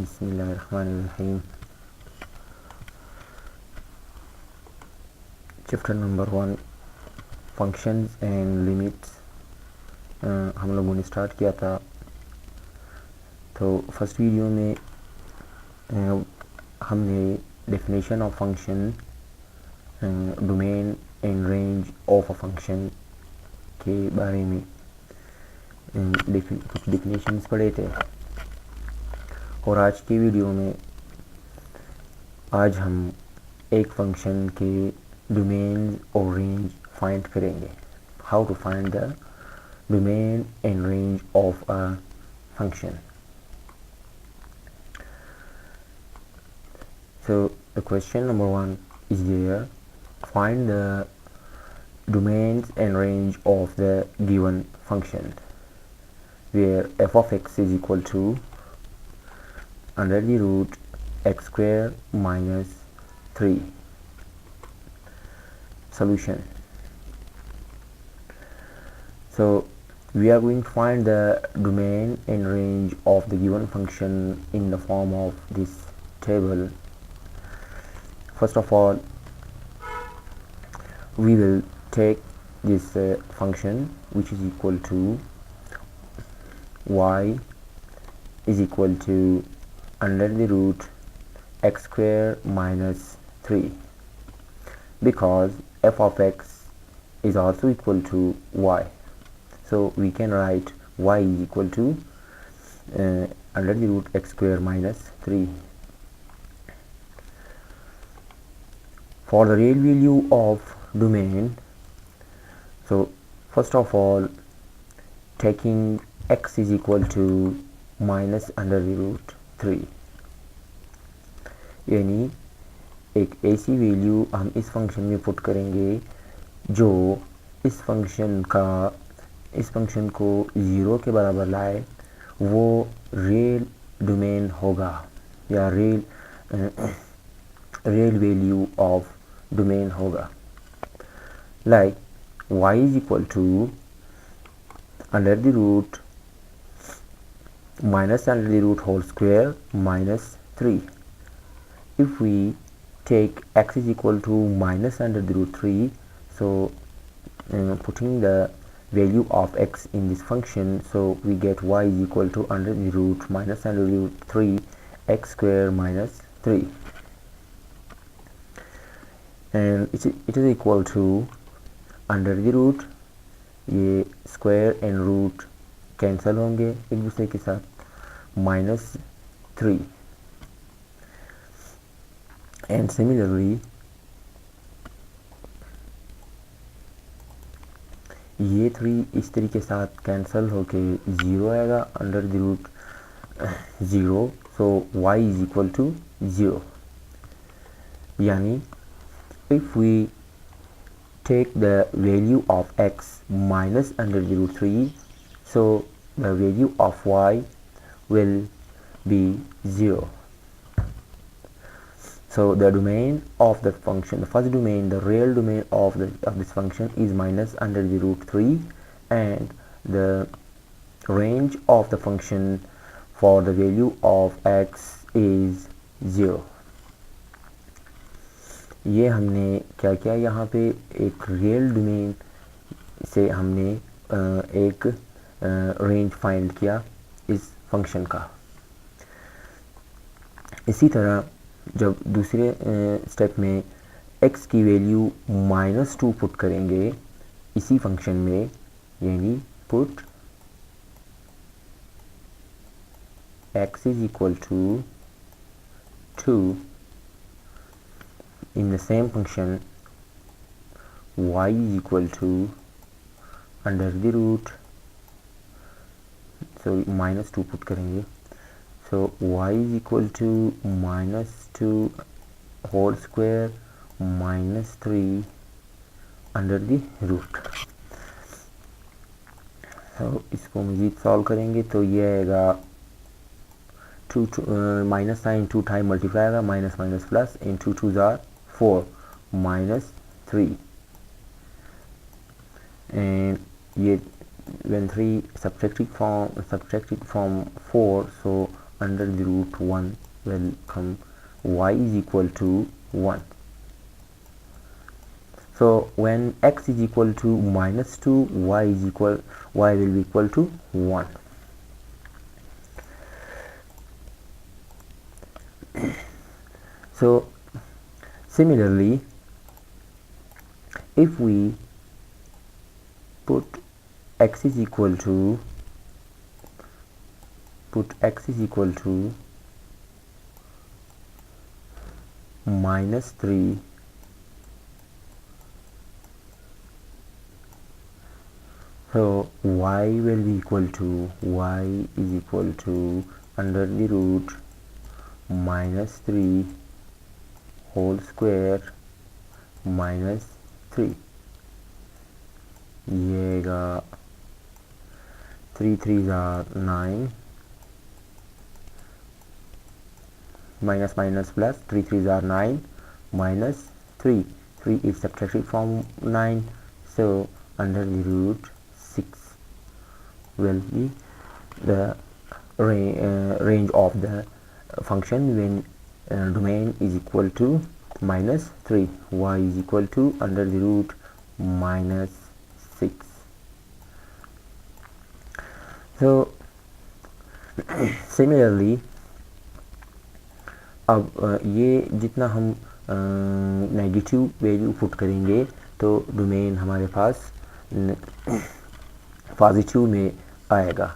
Bismillahirrahmanirrahim. Chapter number 1 functions and limits हम लोगों ने स्टार्ट किया था। तो फर्स्ट वीडियो में हमने definition of function, domain and range of a function के बारे में कुछ डेफिनेशंस पढ़े थे। और आज की वीडियो में आज हम एक फंक्शन के डोमेन और रेंज फाइंड करेंगे। How to find the domain and range of a function. So the question number 1 is there. Find the domains and range of the given function where f of x is equal to under the root x square minus 3. Solution. So we are going to find the domain and range of the given function in the form of this table. First of all, we will take this function which is equal to y is equal to under the root x square minus 3, because f of x is also equal to y. So we can write y is equal to under the root x square minus 3. For the real value of domain, so first of all, taking x is equal to minus under the root 3, यानी एक ऐसी value हम इस function में put करेंगे जो इस function को 0 के बराबर लाए, वो रियल डोमेन होगा या रियल वैल्यू ऑफ डोमेन होगा। Like y is equal to under the root minus under the root whole square minus 3. If we take x is equal to minus under the root 3, so putting the value of x in this function, so we get y is equal to under the root minus under the root 3 x square minus 3, and it is equal to under the root, ये square and root cancel होंगे एक दूसरे के साथ, minus 3, and similarly ये 3 इस तरीके के साथ कैंसिल होके 0 आएगा under the root 0, so y is equal to 0. यानी if we take the value of x minus under the root 3, so the value of y will be 0. So the domain of the function, the first domain, the real domain of this function is minus under the root 3, and the range of the function for the value of x is 0. ये हमने क्या किया, यहाँ पे एक real domain से हमने एक रेंज फाइंड किया इस फंक्शन का। इसी तरह जब दूसरे स्टेप में x की वैल्यू -2 पुट करेंगे इसी फंक्शन में, यानी put x is equal to 2 in the same function, y is equal to under the root, so -2 put करेंगे, so y is equal to -2 whole square minus 3 under the root. so इसको मज़ीद solve करेंगे तो ये आएगा minus sign 2 time multiply आएगा, minus minus plus, in 2 2 jar 4 minus 3, and yet when 3 subtracted from 4, so under the root 1 will come y is equal to 1. So when x is equal to minus 2, y will be equal to 1. So similarly, if we put x is equal to minus 3, so y will be equal to under the root minus 3 whole square minus 3. ये आएगा 3 3s are 9 minus minus plus 3 3s are 9 minus 3 is subtracted from 9, so under the root 6 will be the range of the function when domain is equal to minus 3, y is equal to under the root minus 6. So similarly, अब ये जितना हम negative value put करेंगे तो domain हमारे पास positive में आएगा.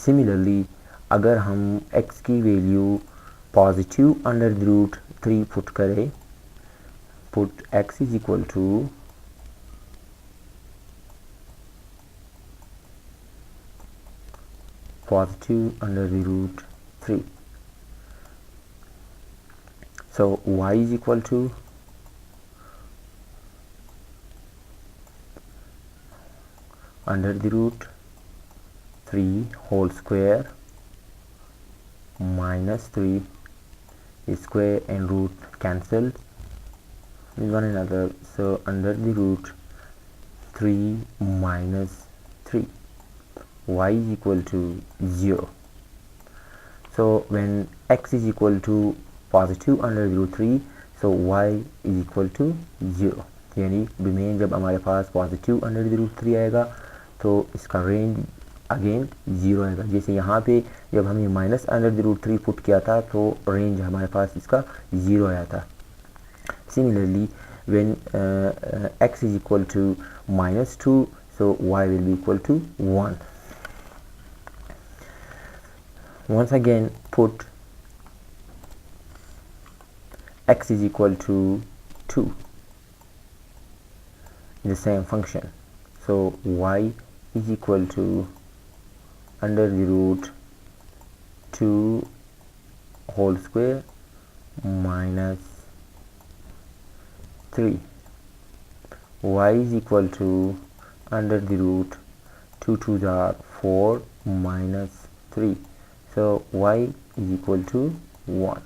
Similarly अगर हम x की value positive under the root 3 put करें, put x is equal to positive under the root 3, so y is equal to under the root 3 whole square minus 3 square and root cancelled with one another, so under the root 3 minus 3, y is equal to 0. So when x is equal to positive under root 3, so y is equal to 0, यानी domain जब हमारे पास positive under root 3 आएगा तो इसका range again 0 आएगा. जैसे यहाँ पे जब हमने माइनस अंडर रूट 3 पुट किया था तो रेंज हमारे पास इसका 0 आया था. Similarly when x is equal to minus 2, so y will be equal to 1. Once again put x is equal to 2 in the same function, so y is equal to under the root 2 whole square minus 3, y is equal to under the root 2 2s are 4 minus 3, so y is equal to 1.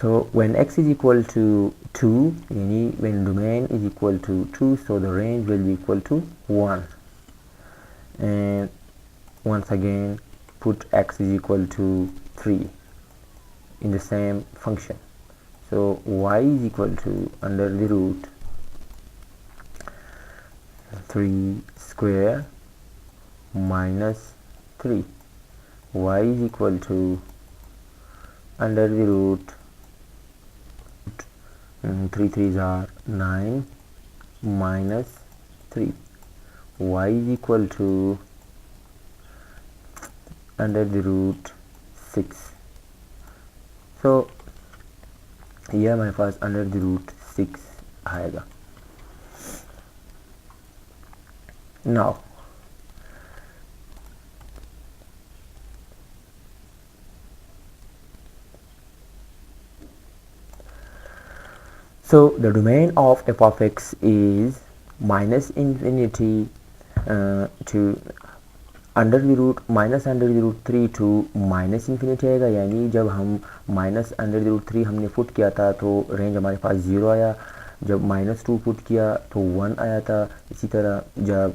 So when x is equal to 2, when domain is equal to 2, so the range will be equal to 1. And once again put x is equal to 3 in the same function, so y is equal to under the root 3 square minus 3, y is equal to under the root 3 3s are 9 minus 3, y is equal to under the root 6. So here हमारे पास under the root 6 आएगा. Now so the domain of f of x is minus infinity to under the root minus under the root 3 to minus infinity आएगा. यानी जब हम minus under the root 3 हमने put किया था तो रेंज हमारे पास 0 आया. जब माइनस 2 पुट किया तो 1 आया था. इसी तरह जब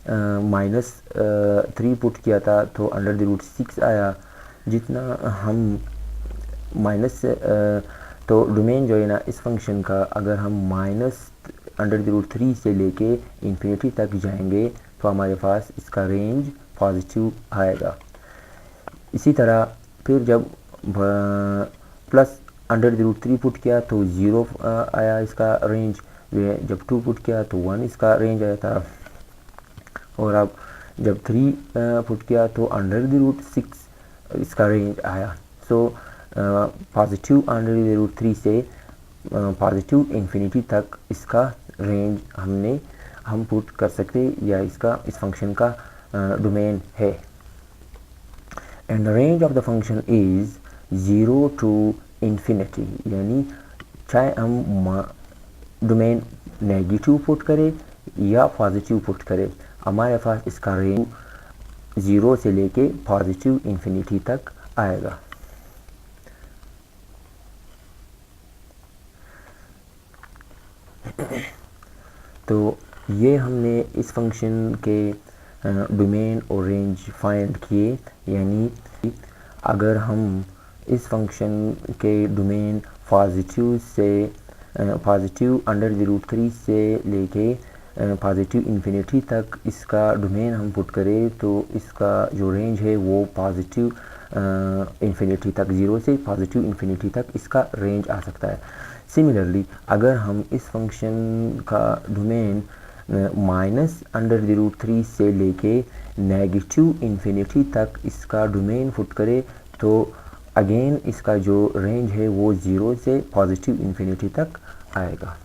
-3 पुट किया था तो √6 आया। जितना हम माइनस तो डोमेन जो है ना इस फंक्शन का, अगर हम -√3 से लेके इन्फिनिटी तक जाएंगे तो हमारे पास इसका रेंज पॉजिटिव आएगा। इसी तरह फिर जब प्लस √3 पुट किया तो 0 आया इसका रेंज। जब 2 पुट किया तो 1 इसका रेंज आया था। और अब जब 3 पुट किया तो √6 इसका रेंज आया। सो पॉजिटिव √3 से पॉजिटिव इन्फिनिटी तक इसका रेंज हम पुट कर सकते, या इस फंक्शन का डोमेन है। And the range of the function is 0 to infinity, यानी चाहे हम डोमेन नेगेटिव पुट करें या पॉजिटिव पुट करें, हमारे पास इसका रेंज 0 से लेके पॉजिटिव इन्फिनिटी तक आएगा। तो ये हमने इस फंक्शन के डोमेन और रेंज फाइंड किए। यानी अगर हम इस फंक्शन के डोमेन पॉजिटिव √3 से लेके पॉजिटिव इन्फिनिटी तक इसका डोमेन हम पुट करें तो इसका जो रेंज है वो पॉजिटिव इन्फिनिटी तक, 0 से पॉजिटिव इन्फिनिटी तक इसका रेंज आ सकता है। सिमिलरली अगर हम इस फंक्शन का डोमेन -√3 से लेके नेगेटिव इन्फिनिटी तक इसका डोमेन पुट करें तो अगेन इसका जो रेंज है वो 0 से पॉजिटिव इन्फिनिटी तक आएगा।